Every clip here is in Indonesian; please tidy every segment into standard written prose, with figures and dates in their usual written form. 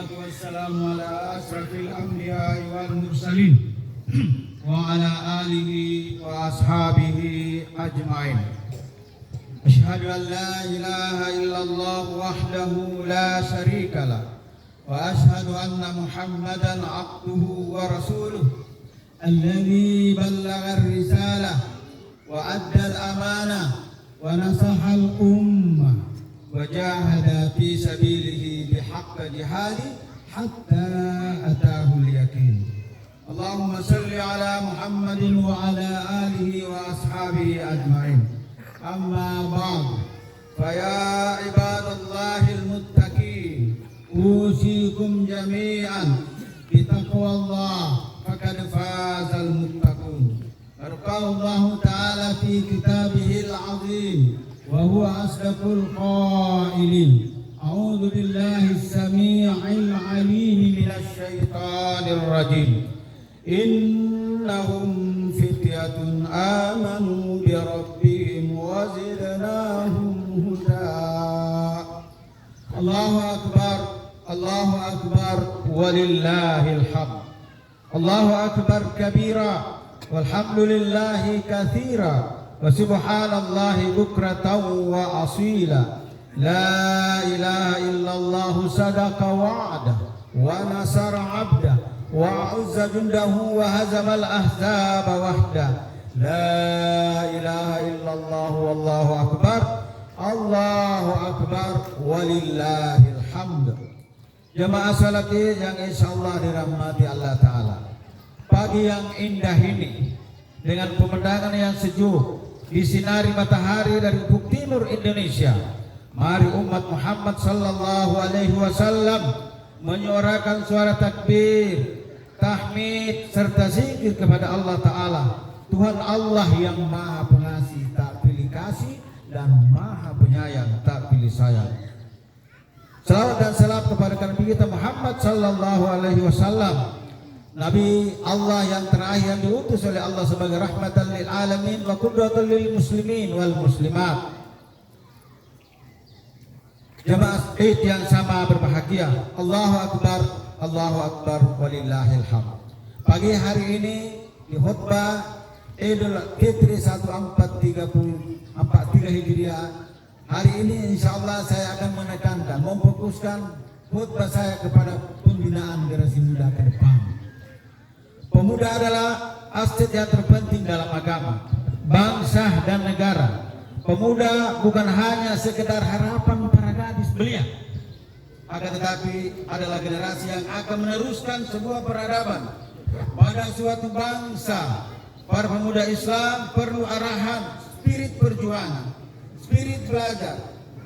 Wassalatu wassalamu ala asrafil anbiya'i wal mursalin wa ala alihi wa ashabihi ajma'in. Asyhadu an la ilaha illallah wahdahu la syarika lah wa asyhadu anna Muhammadan abduhu wa rasuluh alladzi ballagha ar-risalah wa adda al-amanah wa nasaha al-ummah wa jahada fi sabilihi bihaqq jihadi hatta ataahu al-yaqin. Allahumma salli ala Muhammadin wa ala alihi wa ashabihi ajma'in. Amma ba'd, fa ya ibadallahil muttaqin, usikum jami'an bi taqwallah faqad fazal muttaqun. Allah ta'ala fi kitabihil azim wa huwa asdaqul qailin. A'udzu billahi as-sami'il 'alim minasy syaithanir rajim. Innahum fityatun amanu bi rabbihim wa zidnahum huda. Allahu akbar walillahil hamd. Allahu akbar kabira walhamdulillahi katsira wa subhanallahi bukratan wa asila. La ilaha illallah sadaqa wa'dah wa nasara 'abdah wa 'azza jundahu wa hazama al-ahzaba wahdah. La ilaha illallah wallahu akbar. Allahu akbar walillahil hamd. Jamaah salat yang insyaallah dirahmati Allah Ta'ala, pagi yang indah ini dengan pemandangan yang sejuk disinari matahari dari ufuk timur Indonesia, mari umat Muhammad sallallahu alaihi wasallam menyuarakan suara takbir, tahmid serta zikir kepada Allah Ta'ala, Tuhan Allah yang maha pengasih tak pilih kasih dan maha penyayang tak pilih sayang. Salawat dan salam kepada Nabi kita Muhammad sallallahu alaihi wasallam, Nabi Allah yang terakhir yang diutus oleh Allah sebagai rahmatan lil alamin wa qudwatan lil muslimin wal muslimat. Jamaah Id yang sama berbahagia, Allahu akbar walillahil hamd. Pagi hari ini di khutbah Idul Fitri 1443 Hijriah, hari ini insyaallah saya akan menekankan, memfokuskan khutbah saya kepada pembinaan generasi muda ke depan. Pemuda adalah aset yang terpenting dalam agama, bangsa dan negara. Pemuda bukan hanya sekedar harapan para gadis belia, akan tetapi adalah generasi yang akan meneruskan sebuah peradaban pada suatu bangsa. Para pemuda Islam perlu arahan, spirit perjuangan, spirit belajar,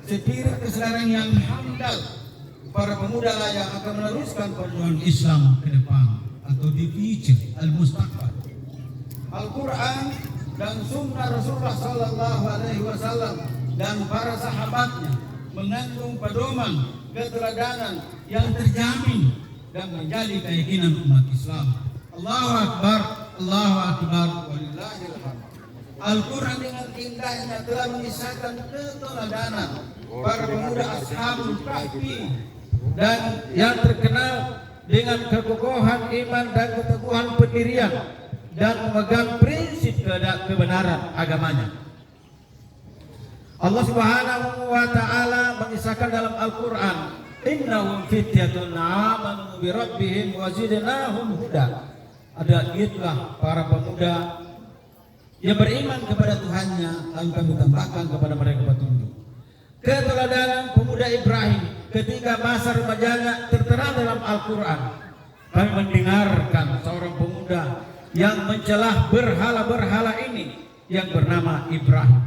spirit kesadaran yang handal. Para pemuda lah yang akan meneruskan perjuangan Islam ke depan atau di future al-mustaqbal. Al-Quran dan sunnah Rasulullah sallallahu alaihi wasallam dan para sahabatnya mengandung pedoman keteladanan yang terjamin dan menjadi keyakinan umat Islam. Allahu akbar walillahil hamd. Al-Quran dengan indahnya telah mengisahkan keteladanan para pemuda Ashabul Kahfi dan yang terkenal dengan kekokohan iman dan keteguhan pendirian dan memegang prinsip kebenaran agamanya. Allah Subhanahu wa Ta'ala mengisahkan dalam Al-Quran, innahum fityatun amanu bi rabbihim wa zidnahum huda. Itulah para pemuda yang beriman kepada Tuhannya, lalu kami tambahkan kepada mereka petunjuk. Keteladanan pemuda Ibrahim ketika masa remajanya tertera dalam Al-Quran. Kami mendengarkan seorang pemuda yang mencelah berhala-berhala ini yang bernama Ibrahim.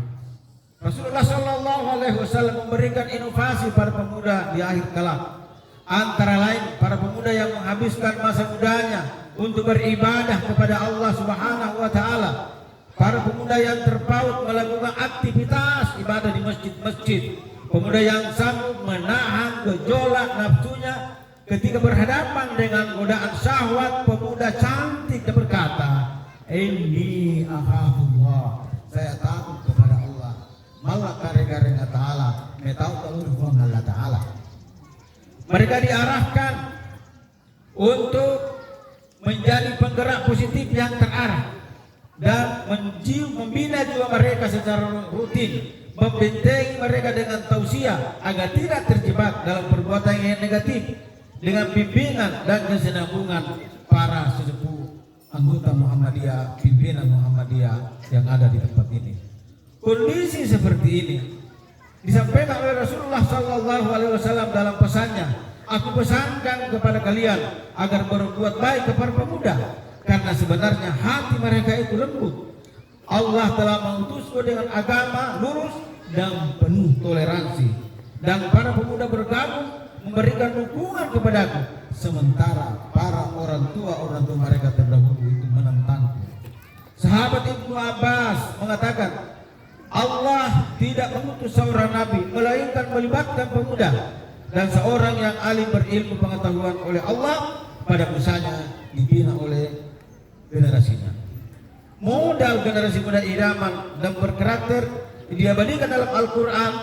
Rasulullah sallallahu alaihi wasallam memberikan inovasi para pemuda di akhir kelak. Antara lain para pemuda yang menghabiskan masa mudanya untuk beribadah kepada Allah Subhanahu wa Ta'ala. Para pemuda yang terpaut melakukan aktivitas ibadah di masjid-masjid. Pemuda yang sanggup menahan gejolak nafsunya ketika berhadapan dengan godaan syahwat. Pemuda cantik dan berkata, inni akhafullah, saya takut kepada Allah. Malah karega-rega ta'ala, metau talur Allah ta'ala. Mereka diarahkan untuk menjadi penggerak positif yang terarah dan membina jiwa mereka secara rutin, membentengi mereka dengan tausiah agar tidak terjebak dalam perbuatan yang negatif, dengan bimbingan dan kesinambungan para sesepuh anggota Muhammadiyah, pimpinan Muhammadiyah yang ada di tempat ini. Kondisi seperti ini disampaikan oleh Rasulullah SAW dalam pesannya, aku pesankan kepada kalian agar berbuat baik kepada pemuda, karena sebenarnya hati mereka itu lembut. Allah telah mengutusku dengan agama lurus dan penuh toleransi, dan para pemuda bergabung memberikan dukungan kepadaku, sementara para orang tua mereka terdahulu itu menentangku. Sahabat Ibnu Abbas mengatakan, Allah tidak mengutus seorang nabi melainkan melibatkan pemuda dan seorang yang alim berilmu pengetahuan oleh Allah pada masanya dibina oleh generasinya. Modal generasi muda idaman dan berkarakter diabadikan dalam Al-Quran.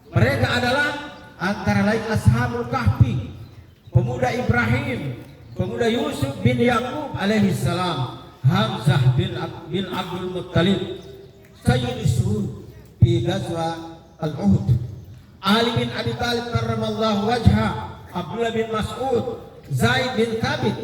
Mereka adalah antara lain Ashabul Kahfi, pemuda Ibrahim, pemuda Yusuf bin Yakub alaihi salam, Hamzah bin Abdul Muttalib, Sayyid Suhud di Ghazwa Al-Uhud, Ali bin Abi Thalib karramallahu wajha, Abdullah bin Mas'ud, Zaid bin Thabit,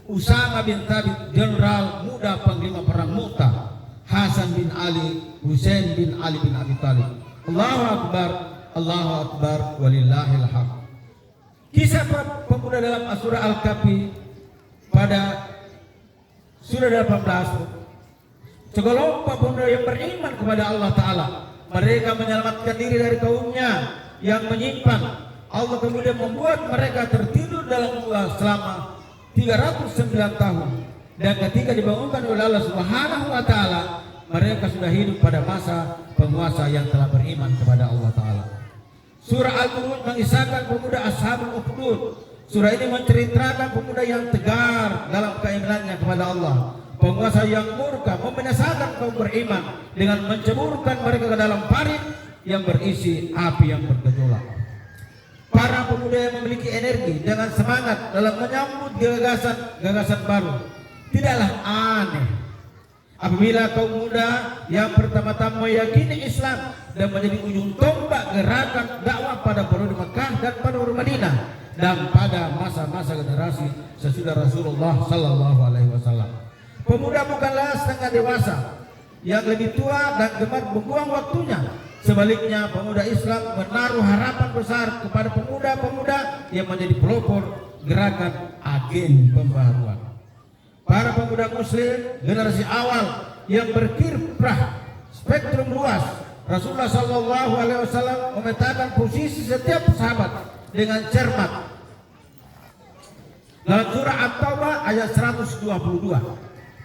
Usama bin Thabit, jenderal muda panglima perang Mu'tah, Hasan bin Ali, Husain bin Ali bin Abi Thalib. Allahu Akbar, Allahu Akbar, walillahil hamd. Kisah pemuda dalam surah Al-Kahfi pada surah 18. Sekelompok pemuda yang beriman kepada Allah Ta'ala, mereka menyelamatkan diri dari kaumnya yang menyimpan. Allah kemudian membuat mereka tertidur dalam gua selama 309 tahun, dan ketika dibangunkan oleh Allah Subhanahu wa Ta'ala, mereka sudah hidup pada masa penguasa yang telah beriman kepada Allah Ta'ala. Surah Al-Buruj mengisahkan pemuda Ashabul Ukhdud. Surah ini menceritakan pemuda yang tegar dalam keimanannya kepada Allah, penguasa yang murka membinasakan kaum beriman dengan menceburkan mereka ke dalam parit yang berisi api yang bergejolak. Para pemuda yang memiliki energi dengan semangat dalam menyambut gagasan baru. Tidaklah aneh apabila kaum muda yang pertama-tama meyakini Islam dan menjadi ujung tombak gerakan dakwah pada penduduk Mekah dan penduduk Madinah, dan pada masa-masa generasi sesudah Rasulullah Sallallahu Alaihi Wasallam. Pemuda bukanlah setengah dewasa yang lebih tua dan gemar membuang waktunya. Sebaliknya, pemuda Islam menaruh harapan besar kepada pemuda-pemuda yang menjadi pelopor gerakan agen pembaruan. Para pemuda Muslim generasi awal yang berkiprah spektrum luas, Rasulullah Sallallahu Alaihi Wasallam memetakan posisi setiap sahabat dengan cermat. Dalam surah At-Taubah ayat 122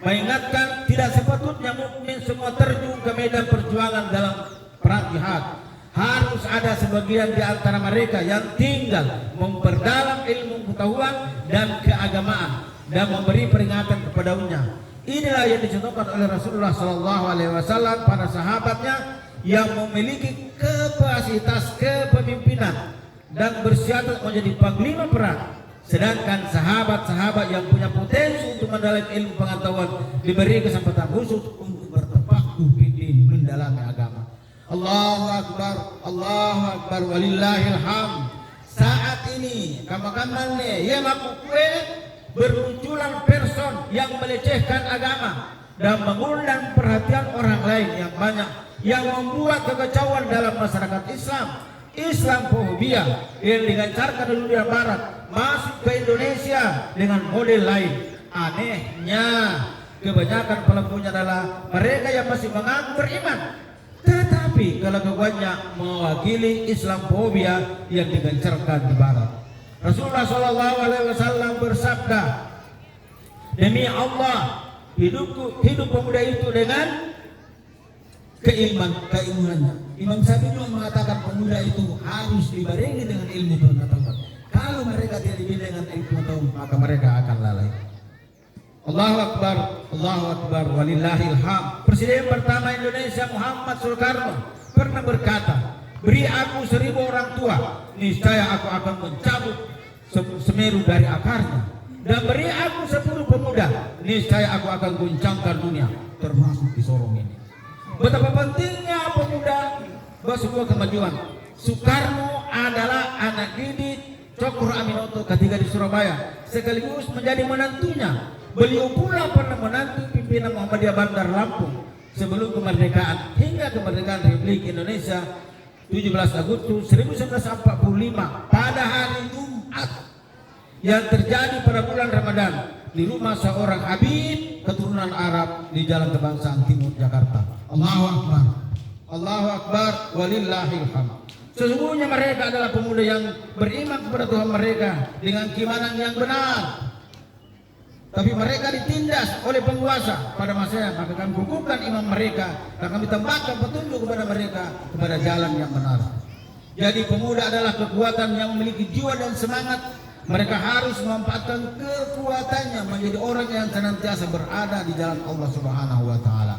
mengingatkan tidak sepatutnya mukmin semua terjun ke medan perjuangan dalam perang jihad. Harus ada sebagian di antara mereka yang tinggal memperdalam ilmu pengetahuan dan keagamaan dan memberi peringatan kepadanya. Inilah yang dicontohkan oleh Rasulullah Sallallahu Alaihi Wasallam pada sahabatnya yang memiliki kapasitas kepemimpinan dan bersiadat menjadi panglima perang. Sedangkan sahabat-sahabat yang punya potensi untuk mendalami ilmu pengetahuan diberi kesempatan khusus untuk bertafakuh fiddin, mendalami agama. Allahu Akbar, Allahu Akbar, walillahil hamd. Saat ini kamar-kamarnya yang kue bermunculan person yang melecehkan agama dan mengundang perhatian orang lain yang banyak, yang membuat kekacauan dalam masyarakat Islam. Islamofobia yang digencarkan di dunia barat masuk ke Indonesia dengan model lain. Anehnya, kebanyakan pelakunya adalah mereka yang masih mengaku beriman, tetapi kelakuannya mewakili Islamofobia yang digencarkan di barat. Rasulullah Shallallahu Alaihi Wasallam bersabda, demi Allah, hidup pemuda itu dengan keimanannya. Imam Syafi'i mengatakan pemuda itu harus dibarengi dengan ilmu pengetahuan. Kalau mereka tidak dibina dengan ilmu pengetahuan, maka mereka akan lalai. Allahu Akbar, Allahu Akbar, walillahil hamd. Presiden pertama Indonesia Muhammad Soekarno pernah berkata, beri aku 1000 orang tua, niscaya aku akan mencabut Semeru dari akarnya. dan beri aku 10 pemuda, niscaya aku akan guncangkan dunia, termasuk di Sorong ini. Betapa pentingnya pemuda buat sebuah kemajuan. Soekarno adalah anak didik Cokro Aminoto ketika di Surabaya, sekaligus menjadi menantunya. Beliau pula pernah menantu pimpinan Muhammadiyah Bandar Lampung sebelum kemerdekaan hingga kemerdekaan Republik Indonesia 17 Agustus 1945 pada hari Jumat yang terjadi pada bulan Ramadan di rumah seorang Habib keturunan Arab di Jalan Kebangsaan Timur Jakarta. Allahu Akbar, Allahu Akbar, walillahil hamd. Sesungguhnya mereka adalah pemuda yang beriman kepada Tuhan mereka dengan keimanan yang benar. Tapi mereka ditindas oleh penguasa pada masanya, maka kami hukumkan imam mereka dan kami tambahkan petunjuk kepada mereka kepada jalan yang benar. Jadi pemuda adalah kekuatan yang memiliki jiwa dan semangat. Mereka harus memanfaatkan kekuatannya menjadi orang yang senantiasa berada di jalan Allah Subhanahu wa taala.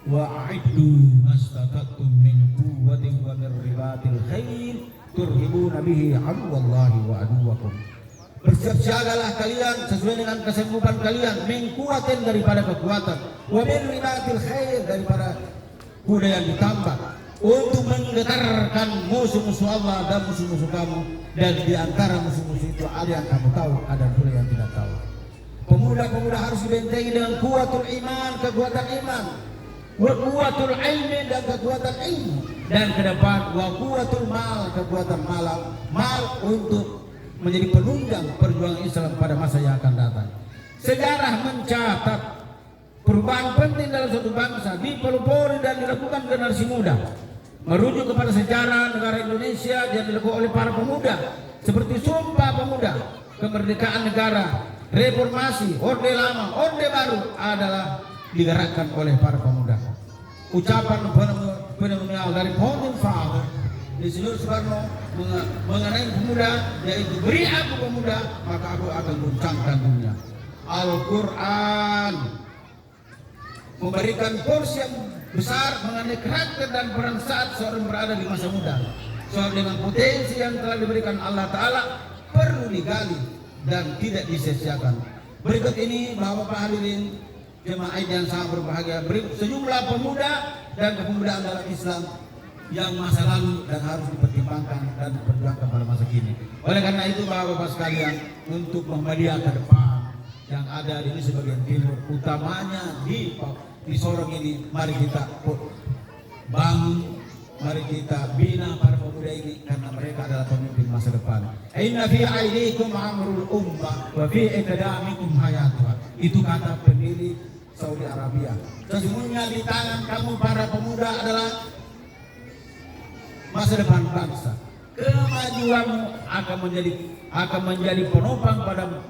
Wa'iddu mastata'tum min quwwatin wa min ribatil khair turhibuna bihi aduwallahi wa aduwakum. Bersiap-siagalah kalian sesuai dengan kesanggupan kalian, min quwwatin daripada kekuatan, wa min ribatil khair daripada kuda yang ditambah, untuk menggetarkan musuh-musuh Allah dan musuh-musuh kamu. Dan di antara musuh-musuh itu ada yang kamu tahu, ada pula yang tidak tahu. Pemuda-pemuda harus dibentengi dengan kuatul iman, kekuatan iman, wa kuatul ilmi dan kekuatan ilmu, dan ke depan wa kuatul mal, kekuatan mal untuk menjadi penunjang perjuangan Islam pada masa yang akan datang. Sejarah mencatat perubahan penting dalam suatu bangsa dipelopori dan dilakukan generasi muda. Merujuk kepada sejarah negara Indonesia yang dilakukan oleh para pemuda seperti Sumpah Pemuda, kemerdekaan negara, reformasi, orde lama, orde baru adalah digerakkan oleh para pemuda. Ucapan fenomenal dari Founding Father Insinyur Soekarno mengenai pemuda, yaitu beri aku pemuda maka aku akan guncangkan dunia. Al-Quran memberikan porsi yang besar mengenai karakter dan peran saat seorang berada di masa muda. Soal dengan potensi yang telah diberikan Allah Ta'ala perlu digali dan tidak disia-siakan. Berikut ini Bapak hadirin jemaah yang sangat berbahagia, sejumlah pemuda dan kepemudaan dalam Islam yang masa lalu dan harus dipertimbangkan dan diperjuangkan pada masa kini. Oleh karena itu Bapak-bapak sekalian, untuk Muhammadiyah ke depan yang ada di sebagian timur, utamanya di Sorong ini, mari kita bangun, mari kita bina para pemuda ini karena mereka adalah pemimpin masa depan. Inna fi aidikum amrul ummah wa fi iqdamikum hayatuha. Itu kata pendiri Saudi Arabia. Sesungguhnya di tangan kamu para pemuda adalah masa depan bangsa. Kemajuanmu akan menjadi penopang pada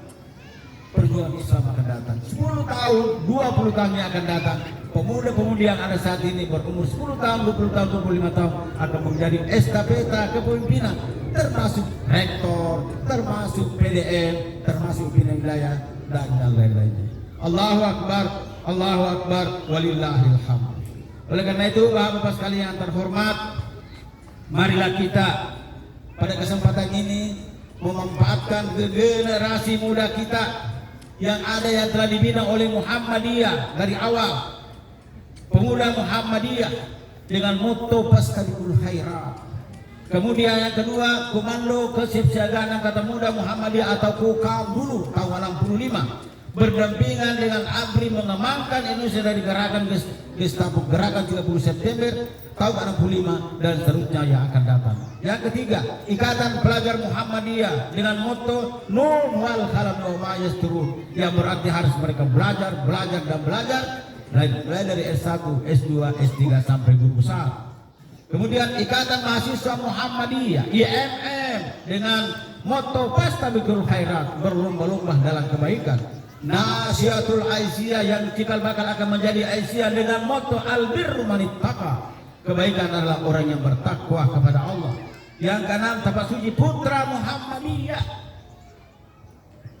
perjuangan Islam akan datang. 10 tahun, 20 tahun yang akan datang, pemuda-pemuda yang ada saat ini berumur 10 tahun, 20 tahun, 25 tahun akan menjadi estafeta kepemimpinan, termasuk rektor, termasuk PDM, termasuk pimpinan wilayah dan lain-lainnya. Allahu Akbar, Allahu Akbar, walillahil hamd. Oleh karena itu Bapak-bapak sekalian yang terhormat, marilah kita pada kesempatan ini memanfaatkan generasi muda kita yang ada yang telah dibina oleh Muhammadiyah dari awal. Pemuda Muhammadiyah dengan moto Fastabiqul Khairat. Kemudian yang kedua, Komando Kesiapsiagaan Angkatan Muda Muhammadiyah atau KOKAM dulu tahun 65 berdampingan dengan ABRI mengamankan Indonesia dari gerakan Gestapo, gerakan 30 September tahun 65 dan seterusnya yang akan datang. Yang ketiga, Ikatan Pelajar Muhammadiyah dengan moto Nur wal Qalam wa ma yasturun, yang berarti harus mereka belajar dan belajar mulai dari S1, S2, S3 sampai guru besar. Kemudian Ikatan Mahasiswa Muhammadiyah IMM dengan moto Fastabiqul Khairat, berlomba-lomba dalam kebaikan. Nasihatul Aisyah yang cikal bakal akan menjadi Aisyah dengan moto Albirru manittaqa, kebaikan adalah orang yang bertakwa kepada Allah. Yang keenam, Tapasuci Putra Muhammadiyah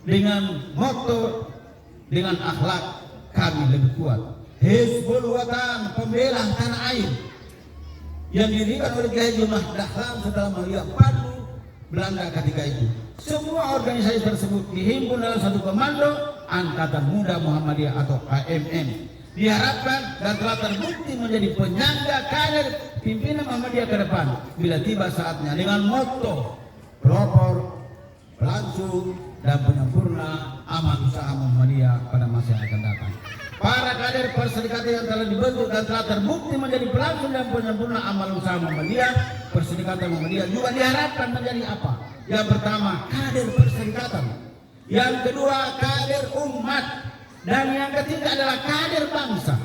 dengan moto dengan akhlak kami lebih kuat. Hizbul Watan, pembela tanah air, yang didirikan oleh Kiai Haji Dahlan setelah melihat Palu Belanda ketika itu. semua organisasi tersebut dihimpun dalam satu komando Angkatan Muda Muhammadiyah atau AMM. Diharapkan dan telah terbukti menjadi penyangga kader pimpinan Muhammadiyah ke depan bila tiba saatnya dengan motto pelopor, pelangsung dan penyempurna amal usaha Muhammadiyah pada masa yang akan datang. Para kader perserikatan yang telah dibentuk dan telah terbukti menjadi pelangsung dan penyempurna amal usaha Muhammadiyah, perserikatan Muhammadiyah juga diharapkan menjadi apa? Yang pertama, kader perserikatan. Yang kedua, kader umat. Dan yang ketiga adalah kader bangsa.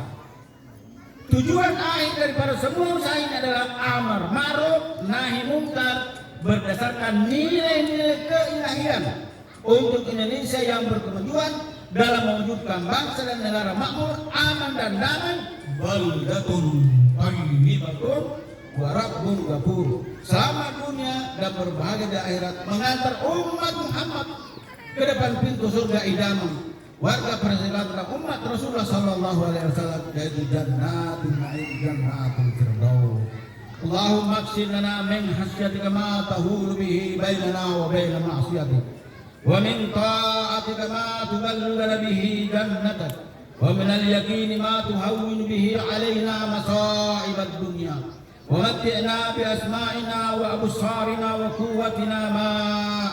Tujuan akhir daripada semua usaha ini adalah amar ma'ruf nahi munkar berdasarkan nilai-nilai keilahian untuk Indonesia yang berkemajuan dalam mewujudkan bangsa dan negara makmur, aman dan damai. Baldatun thayyibatun wa rabbun ghafur. Selamat dunia dan berbahagia di akhirat, mengantar umat Muhammad ke depan pintu surga idaman. Warga perserikatan umat Rasulullah sallallahu alaihi wasallam, yaitu jannatul na'im, jannatul firdaus. Allahumma qsim lana min hasyatika ma tahulu bihi bainana wa baina ma'siyatik, wa min ta'atika ma tuballighuna bihi jannatak, wa min al-yaqini ma tuhawwinu bihi alaina masa'ib ad-dunya, wa matti'na bi asma'ina wa absarina wa quwwatina ma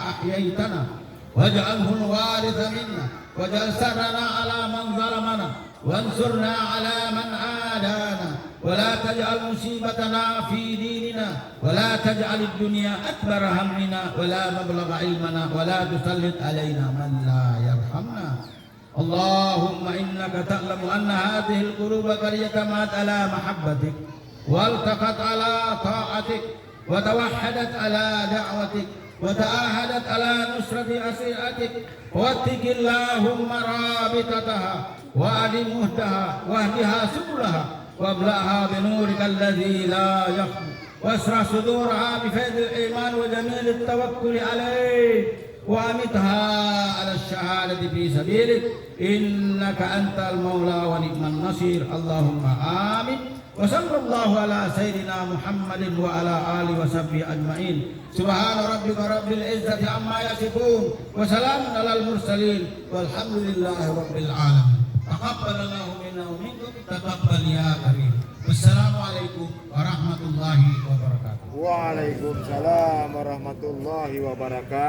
ahyaytana waj'alhu al-waritha minna waj'al sarana ala man zalamana wansurna ala man adana wa la taj'al musibatana fi dinina wa la taj'al ad-dunya akbar hammina wa la mablagha ilmana wa la tusallit alaina man la yarhamna. Allahumma innaka ta'lamu anna hadhihi al-quluba qad yatamat ala mahabbatik wal taqat ala ta'atik wa tawahhadat ala da'watik وتعاهدت على نصرة أسيرتك واتق اللهم رابطتها وأدم مهدها واهدها سبلها وابلعها بنورك الذي لا يخفى واشرح صدورها بفيض الإيمان وجميل التوكل عليك وأمتها على الشهادة في سبيلك إنك أنت المولى ونعم النصير. اللهم آمين. وصلى الله على سيدنا محمد وعلى آله وصحبه أجمعين. سبحان ربك رب العزة عما يصفون وسلام على المرسلين والحمد لله رب العالمين. تقبل الله منا ومنكم تقبل يا كريم. والسلام عليكم ورحمة الله وبركاته. Waalaikumsalam warahmatullahi wabarakatuh.